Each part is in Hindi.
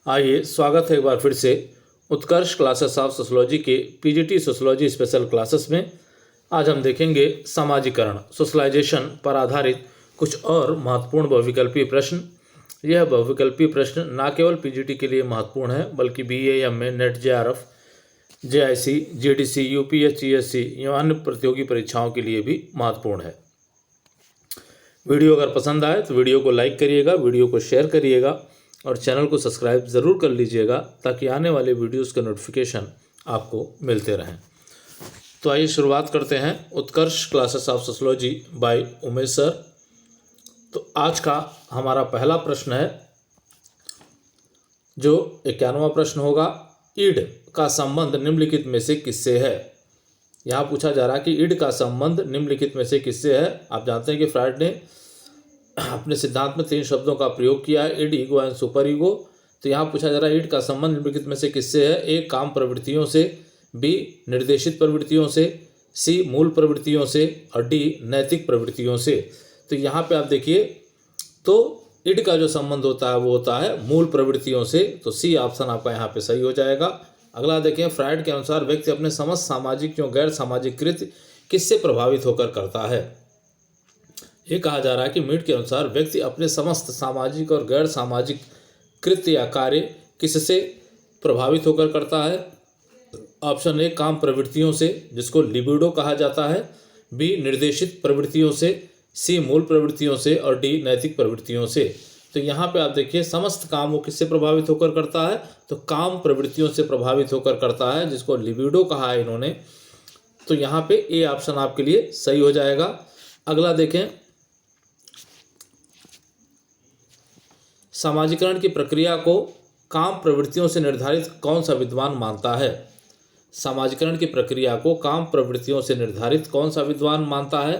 आइए, स्वागत है एक बार फिर से उत्कर्ष क्लासेस ऑफ सोशलॉजी के पीजीटी सोशलॉजी स्पेशल क्लासेस में। आज हम देखेंगे समाजीकरण सोशलाइजेशन पर आधारित कुछ और महत्वपूर्ण बहुविकल्पीय प्रश्न। यह बहुविकल्पीय प्रश्न न केवल पीजीटी के लिए महत्वपूर्ण है बल्कि BA, MA, net, JRF, JIC, GDC, UPSC एवं अन्य प्रतियोगी परीक्षाओं के लिए भी महत्वपूर्ण है। वीडियो अगर पसंद आए तो वीडियो को लाइक करिएगा, वीडियो को शेयर करिएगा और चैनल को सब्सक्राइब ज़रूर कर लीजिएगा ताकि आने वाले वीडियोस के नोटिफिकेशन आपको मिलते रहें। तो आइए शुरुआत करते हैं Utkarsh classes of sociology by Umesh sir. तो आज का हमारा पहला प्रश्न है जो 91वां प्रश्न होगा, ईड का संबंध निम्नलिखित में से किससे है। यहाँ पूछा जा रहा है कि ईड का संबंध निम्नलिखित में से किससे है। आप जानते हैं कि फ्रायड ने अपने सिद्धांत में 3 शब्दों का प्रयोग किया है, ईड, ईगो एंड सुपर ईगो। तो यहाँ पूछा जा रहा है ईड का संबंध निम्नलिखित में से किससे है। ए, काम प्रवृत्तियों से, बी, निर्देशित प्रवृत्तियों से, सी, मूल प्रवृत्तियों से और डी, नैतिक प्रवृत्तियों से। तो यहाँ पे आप देखिए तो ईड का जो संबंध होता है वो होता है मूल प्रवृत्तियों से। तो सी ऑप्शन आपका यहाँ पे सही हो जाएगा। अगला देखें, फ्रायड के अनुसार व्यक्ति अपने समस्त सामाजिक एवं गैर सामाजिक कृत्य किससे प्रभावित होकर करता है। ये कहा जा रहा है कि मीड के अनुसार व्यक्ति अपने समस्त सामाजिक और गैर सामाजिक कृत्य या कार्य किससे प्रभावित होकर करता है। ऑप्शन ए, काम प्रवृत्तियों से जिसको लिबिडो कहा जाता है, बी, निर्देशित प्रवृत्तियों से, सी, मूल प्रवृत्तियों से और डी, नैतिक प्रवृत्तियों से। तो यहाँ पे आप देखिए समस्त काम वो किससे प्रभावित होकर करता है, तो काम प्रवृत्तियों से प्रभावित होकर करता है जिसको लिबिडो कहा है इन्होंने। तो यहाँ पे ए ऑप्शन आपके लिए सही हो जाएगा। अगला देखें, समाजीकरण की प्रक्रिया को काम प्रवृत्तियों से निर्धारित कौन सा विद्वान मानता है। समाजीकरण की प्रक्रिया को काम प्रवृत्तियों से निर्धारित कौन सा विद्वान मानता है।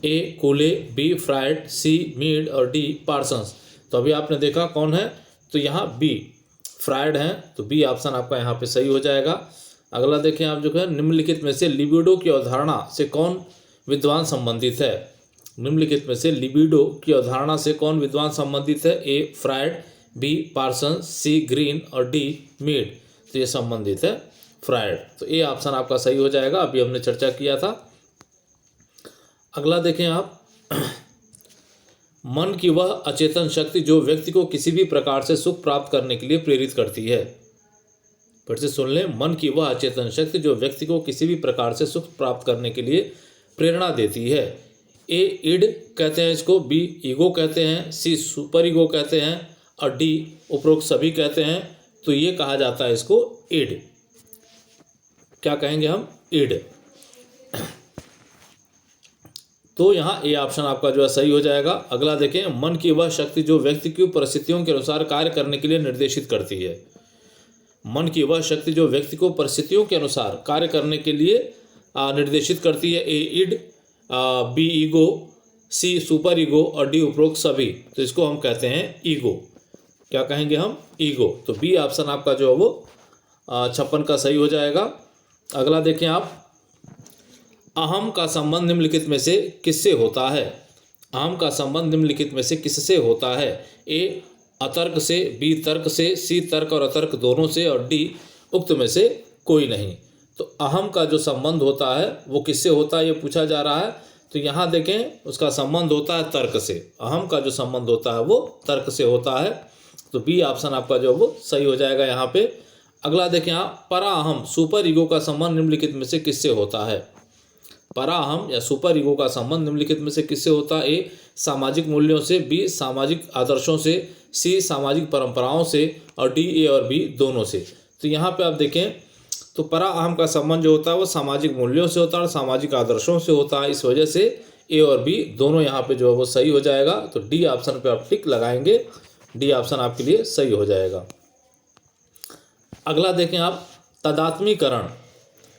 ए, कूले, बी, फ्रायड, सी, मीड और डी, पार्सन्स। तो अभी आपने देखा कौन है, तो यहाँ बी, फ्रायड हैं। तो बी ऑप्शन आपका यहाँ पे सही हो जाएगा। अगला देखें आप जो है, निम्नलिखित में से लिबिडो की अवधारणा से कौन विद्वान संबंधित है। निम्नलिखित में से लिबिडो की अवधारणा से कौन विद्वान संबंधित है। ए, फ्रायड, बी, पार्सन्स, सी, ग्रीन और डी, मीड। तो ये संबंधित है फ्रायड। तो ए ऑप्शन आपका सही हो जाएगा, अभी हमने चर्चा किया था। अगला देखें आप, मन की वह अचेतन शक्ति जो व्यक्ति को किसी भी प्रकार से सुख प्राप्त करने के लिए प्रेरित करती है। फिर से सुन लें, मन की वह अचेतन शक्ति जो व्यक्ति को किसी भी प्रकार से सुख प्राप्त करने के लिए प्रेरणा देती है। ए, ईड कहते हैं इसको, बी, ईगो कहते हैं, सी, सुपर ईगो कहते हैं और डी, उपरोक्त सभी कहते हैं। तो ये कहा जाता है इसको ईड। क्या कहेंगे हम, ईड। तो यहाँ ए ऑप्शन आपका जो है सही हो जाएगा। अगला देखें, मन की वह शक्ति जो व्यक्ति की परिस्थितियों के अनुसार कार्य करने के लिए निर्देशित करती है। मन की वह शक्ति जो व्यक्ति को परिस्थितियों के अनुसार कार्य करने के लिए निर्देशित करती है। ए, ईड, बी, ईगो, सी, सुपर ईगो और डी, उपरोक्त सभी। तो इसको हम कहते हैं ईगो। क्या कहेंगे हम, ईगो। तो बी ऑप्शन आपका जो है वो 56 का सही हो जाएगा। अगला देखें आप, अहम का संबंध निम्नलिखित में से किससे होता है। अहम का संबंध निम्नलिखित में से किससे होता है। ए, अतर्क से, बी, तर्क से, सी, तर्क और अतर्क दोनों से और डी, उक्त में से कोई नहीं। तो अहम का जो संबंध होता है वो किससे होता है ये पूछा जा रहा है। तो यहाँ देखें उसका संबंध होता है तर्क से। अहम का जो संबंध होता है वो तर्क से होता है। तो बी ऑप्शन आपका जो वो सही हो जाएगा यहाँ पे। अगला देखें आप, पराअहम सुपर ईगो का संबंध निम्नलिखित में से किससे होता है। पराअहम या सुपर ईगो का संबंध निम्नलिखित में से किससे होता है। ए, सामाजिक मूल्यों से, बी, सामाजिक आदर्शों से, सी, सामाजिक परंपराओं से और डी, ए और बी दोनों से। तो यहाँ पे आप देखें तो पराअहम का संबंध जो होता है वो सामाजिक मूल्यों से होता है और सामाजिक आदर्शों से होता है। इस वजह से ए और बी दोनों यहाँ पे जो है वो सही हो जाएगा। तो डी ऑप्शन पे आप टिक लगाएंगे, डी ऑप्शन आपके लिए सही हो जाएगा। अगला देखें आप, तदात्मीकरण।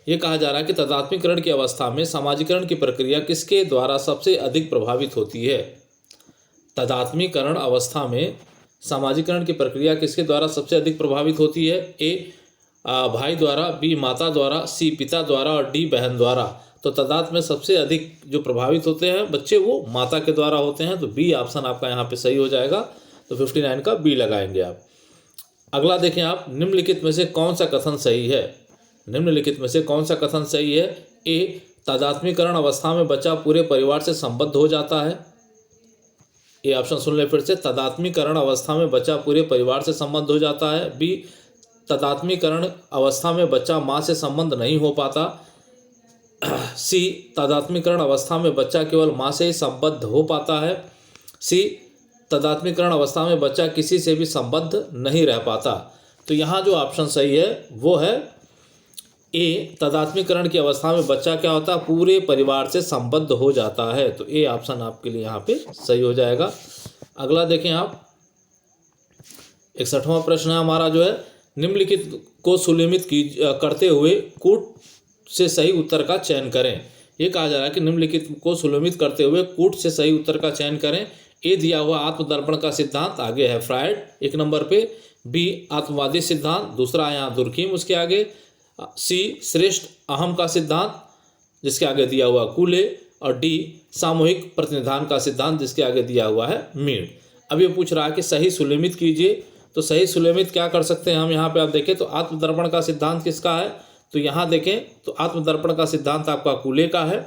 ये कहा जा रहा है कि तदात्मीकरण की अवस्था में समाजीकरण की प्रक्रिया किसके द्वारा सबसे अधिक प्रभावित होती है। तदात्मीकरण अवस्था में समाजीकरण की प्रक्रिया किसके द्वारा सबसे अधिक प्रभावित होती है। ए, भाई द्वारा, बी, माता द्वारा, सी, पिता द्वारा और डी, बहन द्वारा। तो तदात्म में सबसे अधिक जो प्रभावित होते हैं बच्चे वो माता के द्वारा होते हैं। तो बी ऑप्शन आपका यहाँ पे सही हो जाएगा। तो 59 का बी लगाएंगे आप। अगला देखें आप, निम्नलिखित में से कौन सा कथन सही है? निम्नलिखित में से कौन सा कथन सही है? ए, तादात्म्यकरण अवस्था में बच्चा पूरे परिवार से संबद्ध हो जाता है। ये ऑप्शन सुन ले फिर से, तादात्म्यकरण अवस्था में बच्चा पूरे परिवार से संबद्ध हो जाता है। बी, तादात्म्यकरण अवस्था में बच्चा माँ से संबंध नहीं हो पाता। सी, तादात्म्यकरण अवस्था में बच्चा केवल माँ से ही संबद्ध हो पाता है। सी, तादात्म्यकरण अवस्था में बच्चा किसी से भी संबद्ध नहीं रह पाता। तो यहाँ जो ऑप्शन सही है वो है ए, तादात्म्यकरण की अवस्था में बच्चा क्या होता है? पूरे परिवार से संबद्ध हो जाता है। तो ए ऑप्शन आपके लिए यहाँ पे सही हो जाएगा। अगला देखें आप, 61वां प्रश्न है हमारा जो है, निम्नलिखित को सुनिश्चित करते हुए कूट से सही उत्तर का चयन करें। ये कहा जा रहा है कि निम्नलिखित को सुनिश्चित करते हुए कूट से सही उत्तर का चयन करें। ए, दिया हुआ आत्मदर्पण का सिद्धांत, आगे है फ्रायड 1 नंबर पे। बी, आत्मवादी सिद्धांत, दूसरा है यहाँ दुर्कीम उसके आगे। सी, श्रेष्ठ अहम का सिद्धांत, जिसके आगे दिया हुआ कूले। और डी, सामूहिक प्रतिनिधान का सिद्धांत, जिसके आगे दिया हुआ है मीड। अब ये पूछ रहा है कि सही सुलेमित कीजिए। तो सही सुलेमित क्या कर सकते हैं हम? यहाँ पे आप देखें तो आत्मदर्पण का सिद्धांत किसका है? तो यहाँ देखें तो आत्मदर्पण का सिद्धांत आपका कूले का है।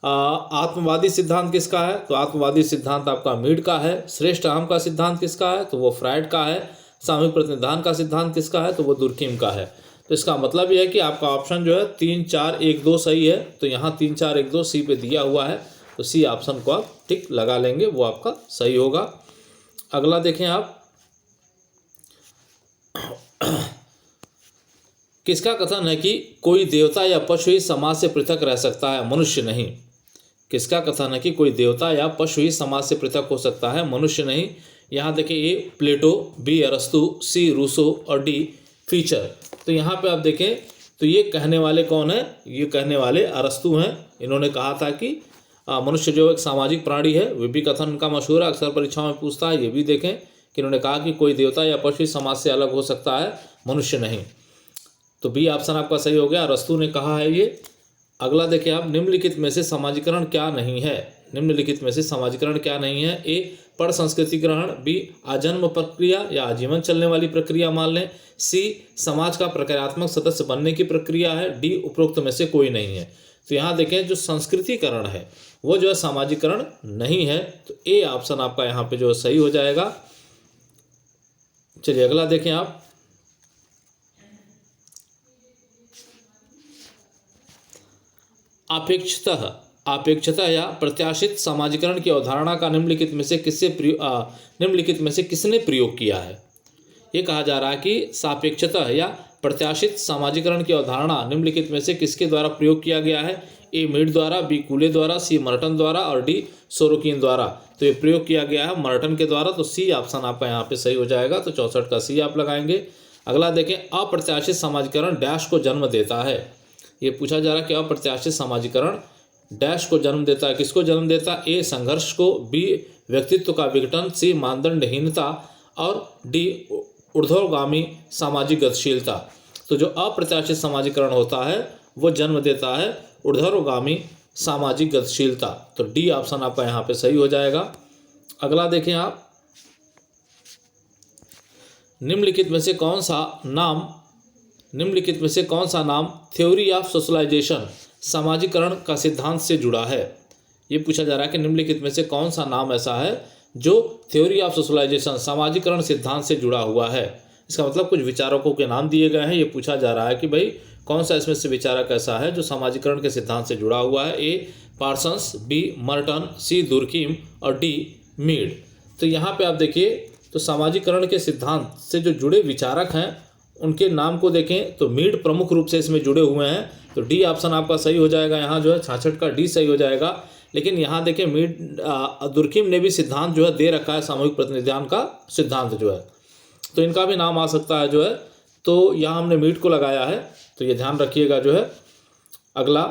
आत्मवादी सिद्धांत किसका है? तो आत्मवादी सिद्धांत आपका मीड का है। श्रेष्ठ अहम का सिद्धांत किसका है? तो वो फ्रायड का है। सामूहिक प्रतिनिधान का सिद्धांत किसका है? तो वो दुर्कीम का है। तो इसका मतलब यह है कि आपका ऑप्शन जो है 3, 4, 1, 2 सही है। तो यहाँ 3, 4, 1, 2 सी पे दिया हुआ है, तो सी ऑप्शन को आप टिक लगा लेंगे, वो आपका सही होगा। अगला देखें आप, किसका कथन है कि कोई देवता या पशु ही समाज से पृथक रह सकता है, मनुष्य नहीं? किसका कथन है कि कोई देवता या पशु ही समाज से पृथक हो सकता है, मनुष्य नहीं? यहाँ देखिए, ए प्लेटो, बी अरस्तु, सी रूसो और डी फीचर। तो यहाँ पे आप देखें तो ये कहने वाले कौन है? ये कहने वाले अरस्तु हैं। इन्होंने कहा था कि मनुष्य जो एक सामाजिक प्राणी है। वे भी कथन उनका मशहूर है, अक्सर परीक्षाओं में पूछता है। ये भी देखें कि इन्होंने कहा कि कोई देवता या पशु समाज से अलग हो सकता है, मनुष्य नहीं। तो बी ऑप्शन आपका सही हो गया, अरस्तु ने कहा है ये। अगला देखिए आप, निम्नलिखित में से समाजीकरण क्या नहीं है? निम्नलिखित में से समाजीकरण क्या नहीं है? ए, पढ़ संस्कृति ग्रहण। बी, आजन्म प्रक्रिया या आजीवन चलने वाली प्रक्रिया मान लें। सी, समाज का प्रक्रियात्मक सदस्य बनने की प्रक्रिया है। डी, उपरोक्त में से कोई नहीं है। तो यहाँ देखें, जो संस्कृतिकरण है वो जो है सामाजिकरण नहीं है। तो ए ऑप्शन आपका यहाँ पे जो सही हो जाएगा। चलिए अगला देखें आप, अपेक्षितः या प्रत्याशित समाजीकरण की अवधारणा का निम्नलिखित में से किसने प्रयोग किया है? ये कहा जा रहा है कि सापेक्षतः या प्रत्याशित समाजीकरण की अवधारणा निम्नलिखित में से किसके द्वारा प्रयोग किया गया है? ए, मीड द्वारा, बी, कूले द्वारा, सी, मर्टन द्वारा और डी, सोरोकिन द्वारा। तो ये प्रयोग किया गया है मर्टन के द्वारा। तो सी ऑप्शन आपका यहाँ पे सही हो जाएगा। तो 64 का सी आप लगाएंगे। अगला देखें, अप्रत्याशित समाजीकरण डैश को जन्म देता है। ये पूछा जा रहा है कि अप्रत्याशित समाजीकरण डैश को जन्म देता है। किसको जन्म देता है? ए, संघर्ष को, बी, व्यक्तित्व का विघटन, सी, मानदंडहीनता और डी, ऊर्ध्वगामी सामाजिक गतिशीलता। तो जो अप्रत्याशित समाजीकरण होता है वो जन्म देता है ऊर्ध्वगामी सामाजिक गतिशीलता। तो डी ऑप्शन आपका यहाँ पे सही हो जाएगा। अगला देखें आप, निम्नलिखित में से कौन सा नाम थ्योरी ऑफ सोशलाइजेशन समाजीकरण का सिद्धांत से जुड़ा है? ये पूछा जा रहा है कि निम्नलिखित में से कौन सा नाम ऐसा है जो थ्योरी ऑफ सोशलाइजेशन समाजीकरण सिद्धांत से जुड़ा हुआ है। इसका मतलब कुछ विचारकों के नाम दिए गए हैं। ये पूछा जा रहा है कि भाई कौन सा इसमें से विचारक ऐसा है जो समाजीकरण के सिद्धांत से जुड़ा हुआ है। ए, पार्सन्स, बी, मर्टन, सी, दुर्कीम और डी, मीड। तो यहाँ पे आप देखिए तो समाजीकरण के सिद्धांत से जो जुड़े विचारक हैं उनके नाम को देखें तो मीड प्रमुख रूप से इसमें जुड़े हुए हैं। तो डी ऑप्शन आपका सही हो जाएगा। यहाँ जो है 66 का डी सही हो जाएगा। लेकिन यहाँ देखें मीड दुर्कीम ने भी सिद्धांत जो है दे रखा है, सामूहिक प्रतिनिधान का सिद्धांत जो है, तो इनका भी नाम आ सकता है जो है। तो यहाँ हमने मीड को लगाया है, तो ये ध्यान रखिएगा जो है। अगला,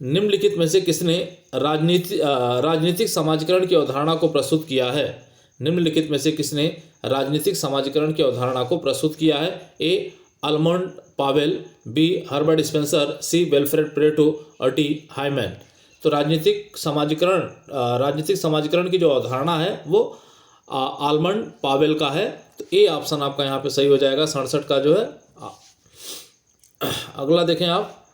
निम्नलिखित में से किसने राजनीतिक समाजीकरण की अवधारणा को प्रस्तुत किया है? निम्नलिखित में से किसने राजनीतिक समाजीकरण की अवधारणा को प्रस्तुत किया है? A, Almond Powell, B, Herbert Spencer, C, Wilfred Pareto और डी, हाइमैन। तो राजनीतिक समाजीकरण की जो अवधारणा है वो आलमंड पावेल का है। तो ए ऑप्शन आपका यहाँ पे सही हो जाएगा 67 का जो है। अगला देखें आप,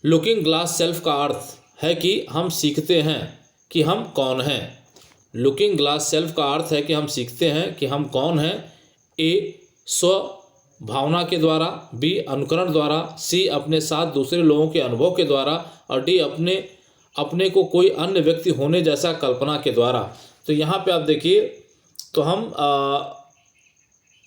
लुकिंग ग्लास सेल्फ का अर्थ है कि हम सीखते हैं कि हम कौन हैं। लुकिंग ग्लास सेल्फ का अर्थ है कि हम सीखते हैं कि हम कौन हैं। ए स्व भावना के द्वारा, बी अनुकरण द्वारा, सी अपने साथ दूसरे लोगों के अनुभव के द्वारा और डी अपने को कोई अन्य व्यक्ति होने जैसा कल्पना के द्वारा। तो यहाँ पे आप देखिए, तो हम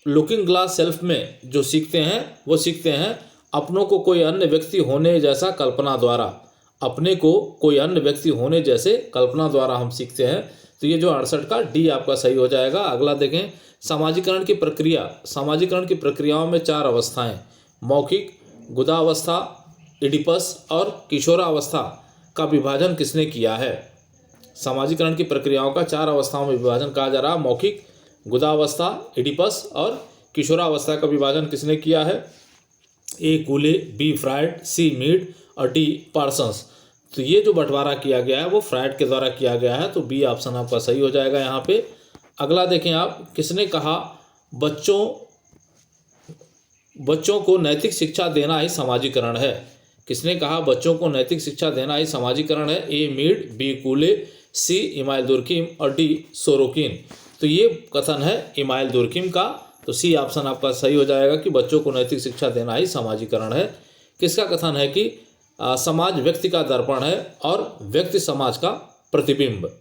लुकिंग ग्लास सेल्फ में जो सीखते हैं वो सीखते हैं अपनों को कोई अन्य व्यक्ति होने जैसा कल्पना द्वारा। अपने को कोई अन्य व्यक्ति होने जैसे कल्पना द्वारा हम सीखते हैं। तो ये जो 68 का डी आपका सही हो जाएगा। अगला देखें, सामाजिकरण की प्रक्रिया। सामाजिकरण की प्रक्रियाओं में 4 अवस्थाएं, मौखिक, गुदावस्था, इडिपस और किशोरावस्था का विभाजन किसने किया है। सामाजिकरण की प्रक्रियाओं का 4 अवस्थाओं में विभाजन कहा जा रहा है। मौखिक, गुदावस्था, इडिपस और किशोरावस्था का विभाजन किसने किया है। ए कूले, बी फ्रायड, सी मीड और डी पार्सन्स। तो ये जो बंटवारा किया गया है वो फ्रायड के द्वारा किया गया है। तो बी ऑप्शन आपका सही हो जाएगा यहाँ पे। अगला देखें आप, किसने कहा बच्चों को नैतिक शिक्षा देना ही समाजीकरण है। किसने कहा बच्चों को नैतिक शिक्षा देना ही समाजीकरण है। ए मीड, बी कूले, सी इमाइल दुर्कीम और डी सोरोकिन। तो ये कथन है इमाइल दुर्कीम का। तो सी ऑप्शन आपका सही हो जाएगा कि बच्चों को नैतिक शिक्षा देना ही समाजीकरण है। किसका कथन है कि समाज व्यक्ति का दर्पण है और व्यक्ति समाज का प्रतिबिंब।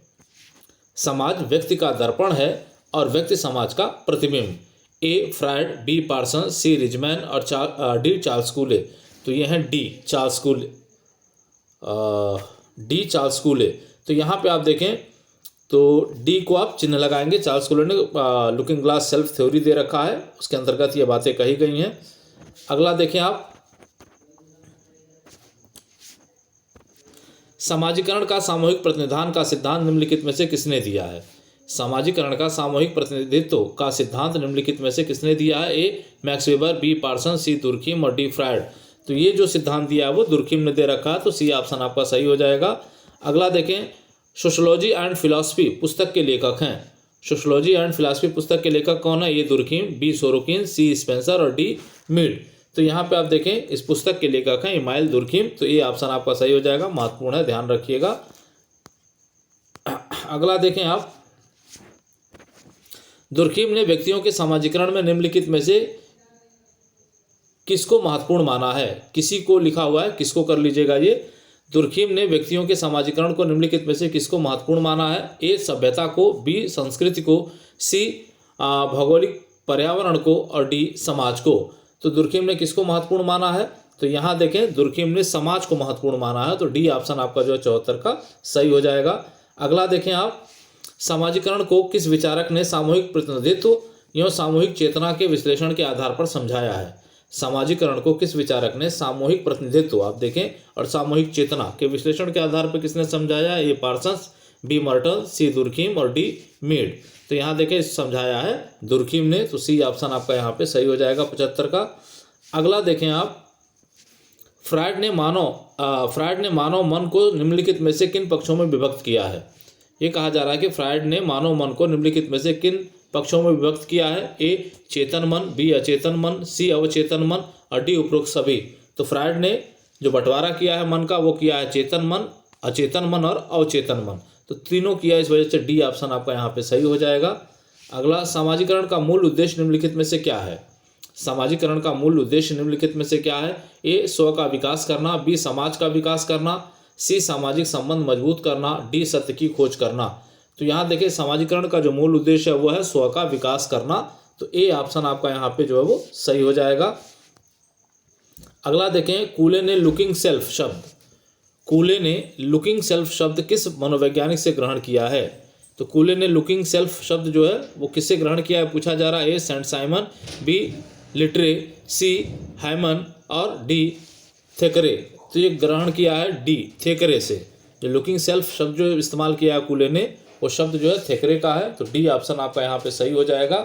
समाज व्यक्ति का दर्पण है और व्यक्ति समाज का प्रतिबिंब। ए फ्रायड, बी पार्सन, सी रिजमैन और डी चार्ल्स कूले। तो ये हैं डी चार्ल्स कूले। तो यहाँ पे आप देखें तो डी को आप चिन्ह लगाएंगे। चार्ल्स कूले ने लुकिंग ग्लास सेल्फ थ्योरी दे रखा है, उसके अंतर्गत ये बातें कही गई हैं। अगला देखें आप, समाजीकरण का सामूहिक प्रतिनिधान का सिद्धांत निम्नलिखित में से किसने दिया है। समाजीकरण का सामूहिक प्रतिनिधित्व का सिद्धांत निम्नलिखित में से किसने दिया है। ए मैक्स वेबर, बी पार्सन, सी दुर्कीम और डी फ्रायड। तो ये जो सिद्धांत दिया है वो दुर्कीम ने दे रखा है। तो सी ऑप्शन आपका सही हो जाएगा। अगला देखें, सोशोलॉजी एंड फिलॉसफी पुस्तक के लेखक हैं। सोशोलॉजी एंड फिलॉसफी पुस्तक के लेखक कौन है। ए दुर्कीम, बी सोरोकिन, सी स्पेंसर और डी मीड। तो यहाँ पे आप देखें इस पुस्तक के लेखक हैं इमाइल दुर्कीम। तो ये ऑप्शन आपका सही हो जाएगा, महत्वपूर्ण है, ध्यान रखिएगा। अगला देखें आप, दुर्कीम ने व्यक्तियों के समाजीकरण में निम्नलिखित में से किसको महत्वपूर्ण माना है। किसी को लिखा हुआ है, किसको कर लीजिएगा ये। दुर्कीम ने व्यक्तियों के समाजीकरण को निम्नलिखित में से किसको महत्वपूर्ण माना है। ए सभ्यता को, बी संस्कृति को, सी भौगोलिक पर्यावरण को और डी समाज को। तो दुर्कीम ने किसको महत्वपूर्ण माना है। तो यहाँ देखें दुर्कीम ने समाज को महत्वपूर्ण माना है। तो डी ऑप्शन आपका जो है 74 का सही हो जाएगा। अगला देखें आप, समाजीकरण को किस विचारक ने सामूहिक प्रतिनिधित्व एवं सामूहिक चेतना के विश्लेषण के आधार पर समझाया है। समाजीकरण को किस विचारक ने सामूहिक प्रतिनिधित्व आप देखें और सामूहिक चेतना के विश्लेषण के आधार पर किसने समझाया। ए पार्सन्स, बी मर्टल, सी दुर्कीम और डी मीड। तो यहाँ देखें समझाया है दुर्कीम ने। तो सी ऑप्शन आपका यहाँ पे सही हो जाएगा 75 का। अगला देखें आप, फ्रायड ने मानव मन को निम्नलिखित में से किन पक्षों में विभक्त किया है। ये कहा जा रहा है कि फ्रायड ने मानव मन को निम्नलिखित में से किन पक्षों में विभक्त किया है। ए चेतन मन, बी अचेतन मन, सी अवचेतन मन और डी उपरोक्त सभी। तो फ्रायड ने जो बंटवारा किया है मन का वो किया है चेतन मन, अचेतन मन और अवचेतन मन। तो तीनों किया, इस वजह से डी ऑप्शन आपका यहाँ पे सही हो जाएगा। अगला, समाजीकरण का मूल उद्देश्य निम्नलिखित में से क्या है। समाजीकरण का मूल उद्देश्य निम्नलिखित में से क्या है। ए स्व का विकास करना, बी समाज का विकास करना, सी सामाजिक संबंध मजबूत करना, डी सत्य की खोज करना। तो यहाँ देखिए समाजीकरण का जो मूल उद्देश्य है वो है स्व का विकास करना। तो ए ऑप्शन आपका यहाँ पे जो है वो सही हो जाएगा। अगला देखें, कूले ने लुकिंग सेल्फ शब्द किस मनोवैज्ञानिक से ग्रहण किया है। तो कूले ने लुकिंग सेल्फ शब्द जो है वो किससे ग्रहण किया है पूछा जा रहा है। ए सेंट साइमन, बी लिटरे, सी हाइमन और डी थेकरे। तो ये ग्रहण किया है डी थेकरे से। जो लुकिंग सेल्फ शब्द जो इस्तेमाल किया है कूले ने वो शब्द जो है थेकरे का है। तो डी ऑप्शन आपका यहाँ पे सही हो जाएगा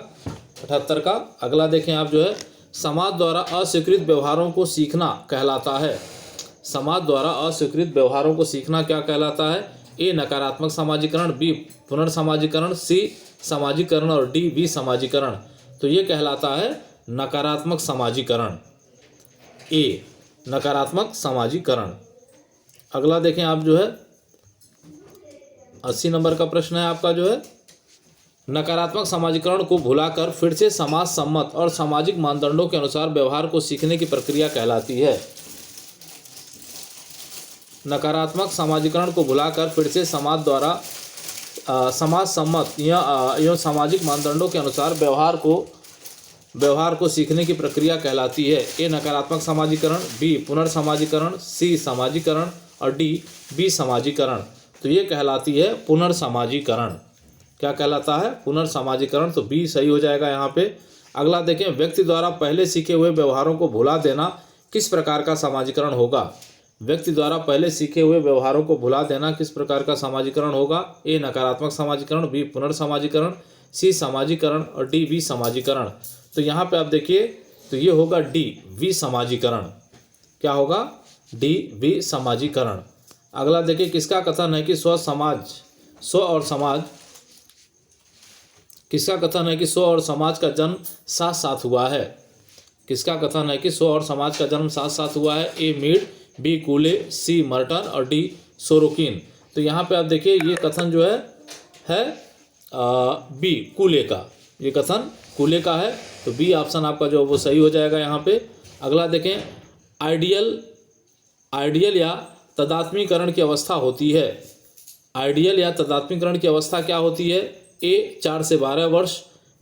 78 का। अगला देखें आप, जो है समाज द्वारा अस्वीकृत व्यवहारों को सीखना कहलाता है। समाज द्वारा अस्वीकृत व्यवहारों को सीखना क्या कहलाता है। ए नकारात्मक समाजीकरण, बी पुनर्समाजीकरण, सी समाजीकरण और डी विसमाजीकरण। तो ये कहलाता है नकारात्मक समाजीकरण, ए नकारात्मक समाजीकरण। अगला देखें आप जो है 80 नंबर का प्रश्न है आपका जो है, नकारात्मक समाजीकरण को भुलाकर फिर से समाज सम्मत और सामाजिक मानदंडों के अनुसार व्यवहार को सीखने की प्रक्रिया कहलाती है। नकारात्मक समाजीकरण को भुलाकर फिर से समाज द्वारा समाज सम्मत या सामाजिक मानदंडों के अनुसार व्यवहार को सीखने की प्रक्रिया कहलाती है। ए नकारात्मक समाजीकरण, बी पुनर्समाजीकरण, सी समाजीकरण और डी विसमाजीकरण। तो ये कहलाती है पुनर्समाजीकरण। क्या कहलाता है? पुनर्समाजीकरण। तो बी सही हो जाएगा यहाँ पे। अगला देखें, व्यक्ति द्वारा पहले सीखे हुए व्यवहारों को भुला देना किस प्रकार का समाजीकरण होगा? व्यक्ति द्वारा पहले सीखे हुए व्यवहारों को भुला देना किस प्रकार का समाजीकरण होगा? ए नकारात्मक समाजीकरण, बी पुनर्समाजीकरण, सी समाजीकरण और डी विसमाजीकरण। तो यहाँ पे आप देखिए तो ये होगा डी विसमाजीकरण। क्या होगा? डी विसमाजीकरण। अगला देखिए, किसका कथन है कि किसका कथन है कि स्व और समाज का जन्म साथ साथ हुआ है? किसका कथन है कि स्व और समाज का जन्म साथ साथ हुआ है? ए मीड, बी कूले, सी मर्टन और डी सोरोकिन। तो यहाँ पे आप देखिए ये कथन जो है बी कूले का, ये कथन कूले का है। तो बी ऑप्शन आपका जो वो सही हो जाएगा यहाँ पे। अगला देखें, आइडियल या तदात्मीकरण की अवस्था होती है। आइडियल या तदात्मीकरण की अवस्था क्या होती है? ए 4 से 12 वर्ष,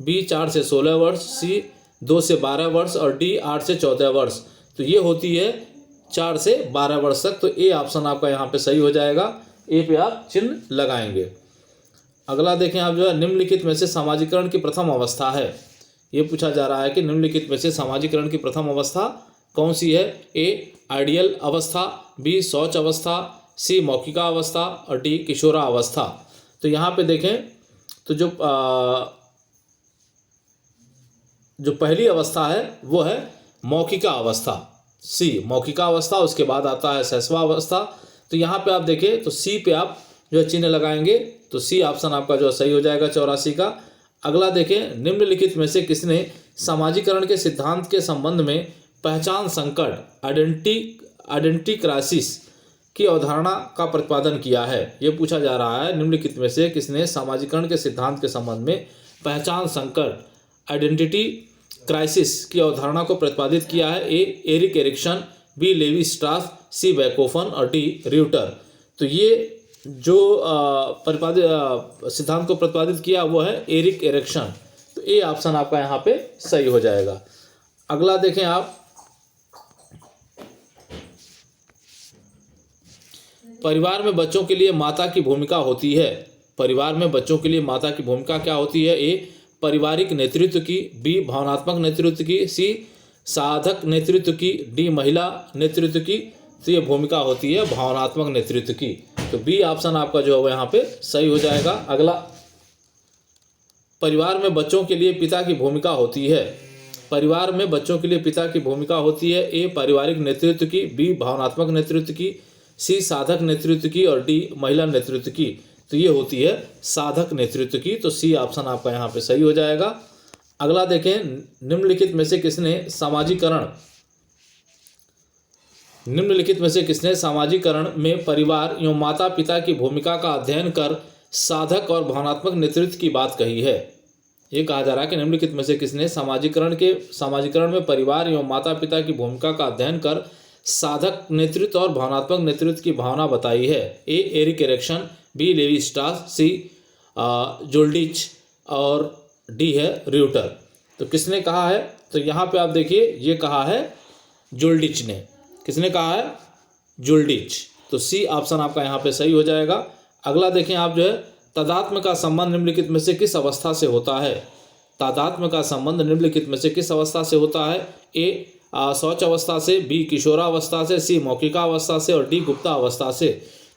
बी 4 से 16 वर्ष, सी 2 से 12 वर्ष और डी 8 से 14 वर्ष। तो ये होती है 4 से 12 वर्ष तक। तो ए ऑप्शन आपका यहाँ पे सही हो जाएगा। ए पे आप चिन्ह लगाएंगे। अगला देखें आप जो है, निम्नलिखित में से समाजीकरण की प्रथम अवस्था है। ये पूछा जा रहा है कि निम्नलिखित में से समाजीकरण की प्रथम अवस्था कौन सी है? ए आइडियल अवस्था, बी शौच अवस्था, सी मौखिका अवस्था और डी किशोरा अवस्था। तो यहाँ पे देखें तो जो पहली अवस्था है वो है मौखिका अवस्था, सी मौखिका अवस्था। उसके बाद आता है शैशवा अवस्था। तो यहाँ पे आप देखें तो सी पे आप जो चिन्ह लगाएंगे। तो सी ऑप्शन आपका जो सही हो जाएगा 84 का। अगला देखें, निम्नलिखित में से किसने समाजीकरण के सिद्धांत के संबंध में पहचान संकट आइडेंटिटी क्राइसिस की अवधारणा का प्रतिपादन किया है? ये पूछा जा रहा है, निम्नलिखित में से किसने समाजीकरण के सिद्धांत के संबंध में पहचान संकट आइडेंटिटी क्राइसिस की अवधारणा को प्रतिपादित किया है? ए एरिक एरिक्सन, बी लेवी स्ट्रास, सी बैकोफन और डी र्यूटर। तो ये जो सिद्धांत को प्रतिपादित किया वो है एरिक एरिक्सन। तो ए ऑप्शन आपका यहाँ पे सही हो जाएगा। अगला देखें आप, परिवार में बच्चों के लिए माता की भूमिका होती है। परिवार में बच्चों के लिए माता की भूमिका क्या होती है? ए पारिवारिक नेतृत्व की, बी भावनात्मक नेतृत्व की, सी साधक नेतृत्व की, डी महिला नेतृत्व की। तो ये भूमिका होती है भावनात्मक नेतृत्व की। तो बी ऑप्शन आपका जो है यहाँ पे सही हो जाएगा। अगला, परिवार में बच्चों के लिए पिता की भूमिका होती है। परिवार में बच्चों के लिए पिता की भूमिका होती है। ए पारिवारिक नेतृत्व की, बी भावनात्मक नेतृत्व की, सी साधक नेतृत्व की और डी महिला नेतृत्व की। तो ये होती है साधक नेतृत्व की। तो सी ऑप्शन आपका यहाँ पे सही हो जाएगा। अगला देखें, निम्नलिखित में से किसने समाजीकरण में परिवार एवं माता पिता की भूमिका का अध्ययन कर साधक और भावनात्मक नेतृत्व की बात कही है? ये कहा जा रहा है कि निम्नलिखित में से किसने समाजीकरण में परिवार एवं माता पिता की भूमिका का अध्ययन कर साधक नेतृत्व और भावनात्मक नेतृत्व की भावना बताई है? ए एरिक एरिक्सन, बी लेवी स्ट्रास, सी जोल्डिच और डी है र्यूटर। तो किसने कहा है? तो यहाँ पे आप देखिए ये कहा है जोल्डिच ने। किसने कहा है? जोल्डिच। तो सी ऑप्शन आपका यहाँ पे सही हो जाएगा। अगला देखें आप जो है, तादात्म्य का संबंध निम्नलिखित में से किस अवस्था से होता है? तादात्म्य का संबंध निम्नलिखित में से किस अवस्था से होता है? ए शौच अवस्था से, बी किशोरावस्था से, सी मौखिका अवस्था से और डी गुप्ता अवस्था से।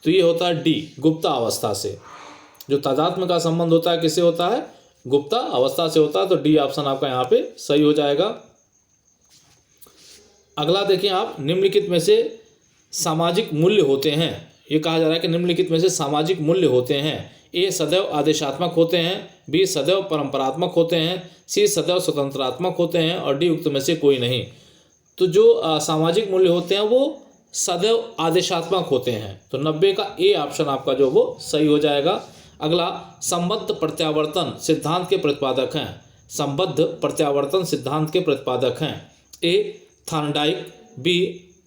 तो ये होता है डी गुप्ता अवस्था से। जो तादात्म्य का संबंध होता है किससे होता है? गुप्ता अवस्था से होता है। तो डी ऑप्शन आपका यहाँ पे सही हो जाएगा। अगला देखिए आप, निम्नलिखित में से सामाजिक मूल्य होते हैं। ये कहा जा रहा है कि निम्नलिखित में से सामाजिक मूल्य होते हैं। ए सदैव आदेशात्मक होते हैं, बी सदैव परंपरात्मक होते हैं, सी सदैव स्वतंत्रात्मक होते हैं और डी उक्त में से कोई नहीं। तो जो सामाजिक मूल्य होते हैं वो सदैव आदेशात्मक होते हैं। तो 90 का ए ऑप्शन आपका जो वो सही हो जाएगा। अगला, संबद्ध प्रत्यावर्तन सिद्धांत के प्रतिपादक हैं। संबद्ध प्रत्यावर्तन सिद्धांत के प्रतिपादक हैं ए थॉर्नडाइक, बी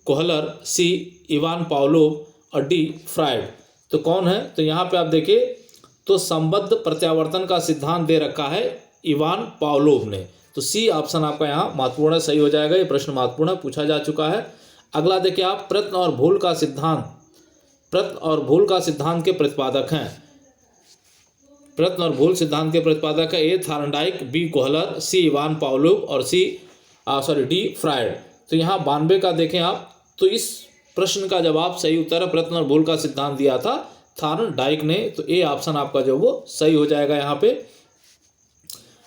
कोहलर, सी इवान पावलोव और डी फ्राइड। तो कौन है? तो यहाँ पे आप देखिए तो संबद्ध प्रत्यावर्तन का सिद्धांत दे रखा है इवान पावलोव ने। तो सी ऑप्शन आपका यहाँ महत्वपूर्ण सही हो जाएगा। ये प्रश्न महत्वपूर्ण पूछा जा चुका है। अगला देखिए आप, प्रत्न और भूल का सिद्धांत के प्रतिपादक हैं। प्रत्न और भूल सिद्धांत के प्रतिपादक है ए थॉर्नडाइक, बी कोहलर, सी इवान पावलोव और डी फ्राइड। तो यहाँ 92 का देखें आप, तो इस प्रश्न का जवाब सही उत्तर है प्रत्न और भूल का सिद्धांत दिया था थॉर्नडाइक ने। तो ए ऑप्शन आपका जो वो सही हो जाएगा यहाँ पे।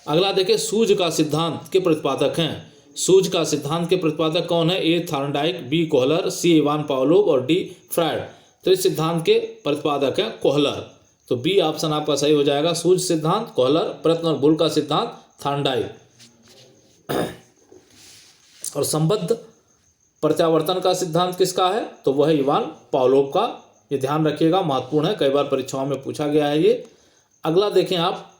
अगला देखिए, सूझ का सिद्धांत के प्रतिपादक हैं। सूझ का सिद्धांत के प्रतिपादक कौन है? ए थॉर्नडाइक, बी कोहलर, सी इवान पावलोव और डी फ्राइड। तो इस सिद्धांत के प्रतिपादक हैं कोहलर। तो बी ऑप्शन आपका सही हो जाएगा। सूझ सिद्धांत कोहलर, प्रत्न और भूल का सिद्धांत थॉर्नडाइक। और संबद्ध प्रत्यावर्तन का सिद्धांत किसका है? तो वह है इवान पावलोव का। ये ध्यान रखिएगा, महत्वपूर्ण है, कई बार परीक्षाओं में पूछा गया है ये। अगला देखें आप,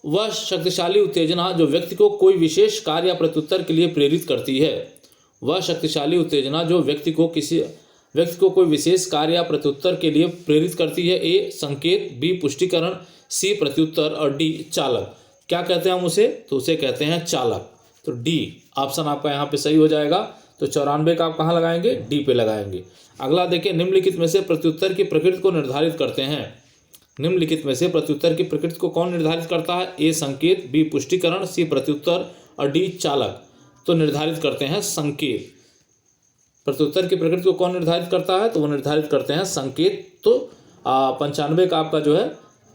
वह शक्तिशाली उत्तेजना जो व्यक्ति को कोई विशेष कार्य या प्रत्युत्तर के लिए प्रेरित करती है। वह शक्तिशाली उत्तेजना जो व्यक्ति को कोई विशेष कार्य या प्रत्युत्तर के लिए प्रेरित करती है। ए संकेत, बी पुष्टिकरण, सी प्रत्युत्तर और डी चालक। क्या कहते हैं हम उसे? तो उसे कहते हैं चालक। तो डी ऑप्शन आपका यहाँ पे सही हो जाएगा। तो 94 का आप कहाँ लगाएंगे? डी पे लगाएंगे। अगला देखिए, निम्नलिखित में से प्रत्युत्तर की प्रकृति को निर्धारित करते हैं। निम्नलिखित में से प्रत्युत्तर की प्रकृति को कौन निर्धारित करता है? ए संकेत, बी पुष्टिकरण, सी प्रत्युत्तर और डी चालक। तो निर्धारित करते हैं संकेत। प्रत्युत्तर की प्रकृति को कौन निर्धारित करता है? तो वो निर्धारित करते हैं संकेत। तो 95 का आपका जो है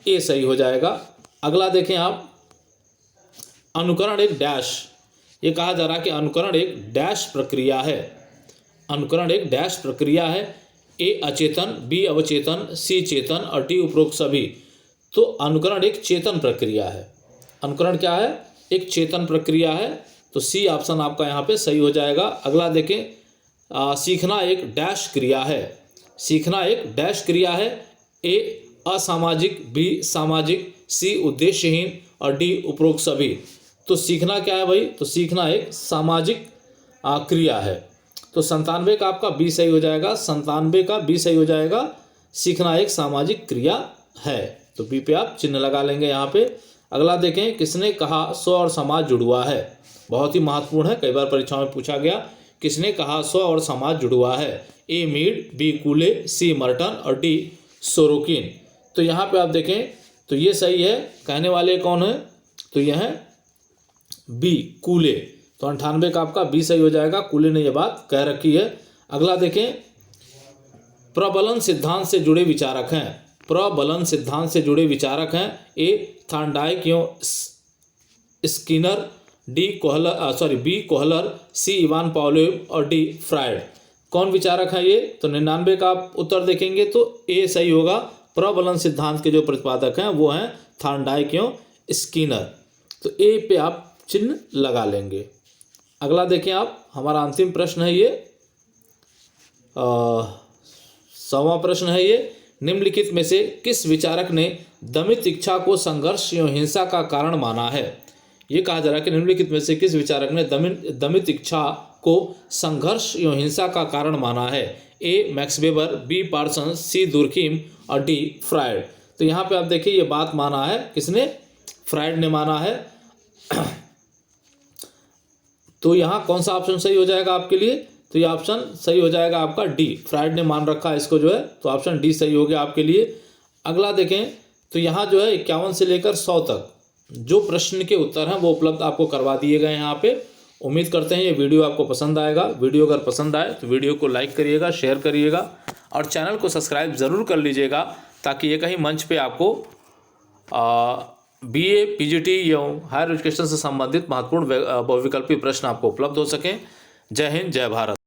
ए सही हो जाएगा। अगला देखें आप, अनुकरण एक डैश। ये कहा जा रहा है कि अनुकरण एक डैश प्रक्रिया है। अनुकरण एक डैश प्रक्रिया है। ए अचेतन, बी अवचेतन, सी चेतन और डी उपरोक्त सभी। तो अनुकरण एक चेतन प्रक्रिया है। अनुकरण क्या है? एक चेतन प्रक्रिया है। तो सी ऑप्शन आपका यहाँ पे सही हो जाएगा। अगला देखें, सीखना एक डैश क्रिया है। सीखना एक डैश क्रिया है। ए असामाजिक, बी सामाजिक, सी उद्देश्यहीन और डी उपरोक्त सभी। तो सीखना क्या है भाई? तो सीखना एक सामाजिक क्रिया है। तो 97 का आपका बी सही हो जाएगा। 97 का बी सही हो जाएगा। सीखना एक सामाजिक क्रिया है। तो बी पे आप चिन्ह लगा लेंगे यहाँ पे। अगला देखें, किसने कहा स्व और समाज जुड़वा है? बहुत ही महत्वपूर्ण है, कई बार परीक्षाओं में पूछा गया। किसने कहा स्व और समाज जुड़वा है? ए मीड, बी कूले, सी मर्टन और डी सोरोकिन। तो यहाँ पे आप देखें तो ये सही है। कहने वाले कौन है? तो यह है बी कूले। तो 98 का आपका बी सही हो जाएगा। कूले ने यह बात कह रखी है। अगला देखें, प्रबलन सिद्धांत से जुड़े विचारक हैं। प्रबलन सिद्धांत से जुड़े विचारक हैं। ए थॉर्नडाइक एवं स्किनर, बी कोहलर, सी इवान पावलोव और डी फ्राइड। कौन विचारक है ये? तो 99 का आप उत्तर देखेंगे तो ए सही होगा। प्रबलन सिद्धांत के जो प्रतिपादक हैं वो हैं थॉर्नडाइक एवं स्किनर। तो ए पे आप चिन्ह लगा लेंगे। अगला देखें आप, हमारा अंतिम प्रश्न है ये, 100वां प्रश्न है ये। निम्नलिखित में से किस विचारक ने दमित इच्छा को संघर्ष एवं हिंसा का कारण माना है? ये कहा जा रहा है कि निम्नलिखित में से किस विचारक ने दमित इच्छा को संघर्ष एवं हिंसा का कारण माना है? ए मैक्स वेबर, बी पार्सन, सी दुर्खीम और डी फ्राइड। तो यहाँ पे आप देखिए ये बात माना है किसने? फ्राइड ने माना है। तो यहाँ कौन सा ऑप्शन सही हो जाएगा आपके लिए? तो ये ऑप्शन सही हो जाएगा आपका डी। फ्राइड ने मान रखा है इसको जो है, तो ऑप्शन डी सही हो गया आपके लिए। अगला देखें तो यहाँ जो है 51 से लेकर 100 तक जो प्रश्न के उत्तर हैं वो उपलब्ध आपको करवा दिए गए हैं यहाँ पे। उम्मीद करते हैं ये वीडियो आपको पसंद आएगा। वीडियो अगर पसंद आए तो वीडियो को लाइक करिएगा, शेयर करिएगा और चैनल को सब्सक्राइब ज़रूर कर लीजिएगा ताकि ये कहीं मंच पे आपको BA, PGT एवं हायर एजुकेशन से संबंधित महत्वपूर्ण बहुविकल्पी प्रश्न आपको उपलब्ध हो सकें। जय हिंद, जय भारत।